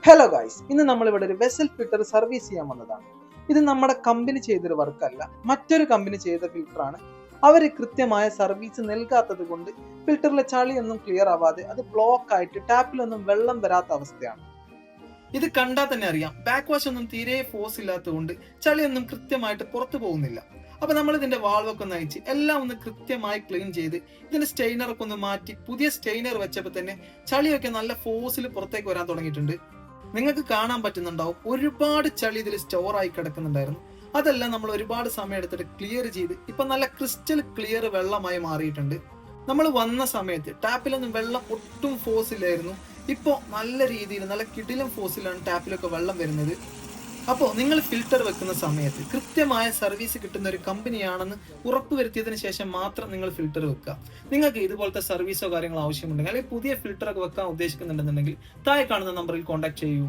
Hello guys, ഇന്ന് നമ്മൾ ഇവിടെ ഒരു വെസൽ ഫിൽറ്റർ സർവീസ് ചെയ്യാൻ വന്നതാണ്. ഇത് നമ്മുടെ കമ്പനി ചെയ്തൊരു വർക്കല്ല, മറ്റൊരു കമ്പനി ചെയ്ത ഫിൽറ്ററാണ്. അവർ കൃത്യമായ സർവീസ് നൽകാത്തത് കൊണ്ട് ഫിൽറ്ററിലെ ചളിയൊന്നും ക്ലിയർ ആവാതെ അത് ബ്ലോക്ക് ആയിട്ട് ടാപ്പിലൊന്നും വെള്ളം വരാത്ത അവസ്ഥയാണ്. ഇത് കണ്ടാൽ തന്നെ അറിയാം, ബാക്ക് വാഷ് ഒന്നും തീരെ ഫോഴ്സ് ഇല്ലാത്തത് കൊണ്ട് ചളിയൊന്നും കൃത്യമായിട്ട് പുറത്തു പോകുന്നില്ല. അപ്പൊ നമ്മൾ ഇതിന്റെ വാൾവൊക്കെ ഒന്ന് അയച്ച് എല്ലാം ഒന്ന് കൃത്യമായി ക്ലീൻ ചെയ്ത് ഇതിന്റെ സ്റ്റെയിനറൊക്കെ ഒന്ന് മാറ്റി പുതിയ സ്റ്റെയിനർ വെച്ചപ്പോൾ തന്നെ ചളിയൊക്കെ നല്ല ഫോഴ്സിൽ പുറത്തേക്ക് വരാൻ തുടങ്ങിയിട്ടുണ്ട്. നിങ്ങൾക്ക് കാണാൻ പറ്റുന്നുണ്ടാവും, ഒരുപാട് ചളി ഇതിൽ സ്റ്റോർ ആയി കിടക്കുന്നുണ്ടായിരുന്നു. അതെല്ലാം നമ്മൾ ഒരുപാട് സമയം എടുത്തിട്ട് ക്ലിയർ ചെയ്ത് ഇപ്പൊ നല്ല ക്രിസ്റ്റൽ ക്ലിയർ വെള്ളമായി മാറിയിട്ടുണ്ട്. നമ്മൾ വന്ന സമയത്ത് ടാപ്പിലൊന്നും വെള്ളം ഒട്ടും ഫോഴ്സ് ഇല്ലായിരുന്നു. ഇപ്പോൾ നല്ല രീതിയിൽ നല്ല കിടിലം ഫോഴ്സിലാണ് ടാപ്പിലൊക്കെ വെള്ളം വരുന്നത്. അപ്പോൾ നിങ്ങൾ ഫിൽറ്റർ വെക്കുന്ന സമയത്ത് കൃത്യമായ സർവീസ് കിട്ടുന്ന ഒരു കമ്പനിയാണെന്ന് ഉറപ്പുവരുത്തിയതിനു ശേഷം മാത്രം നിങ്ങൾ ഫിൽറ്റർ വെക്കുക. നിങ്ങൾക്ക് ഇതുപോലത്തെ സർവീസോ കാര്യങ്ങളോ ആവശ്യമുണ്ടെങ്കിൽ അല്ലെങ്കിൽ പുതിയ ഫിൽറ്ററൊക്കെ വെക്കാൻ ഉദ്ദേശിക്കുന്നുണ്ടെന്നുണ്ടെങ്കിൽ താഴെ കാണുന്ന നമ്പറിൽ കോൺടാക്ട് ചെയ്യൂ.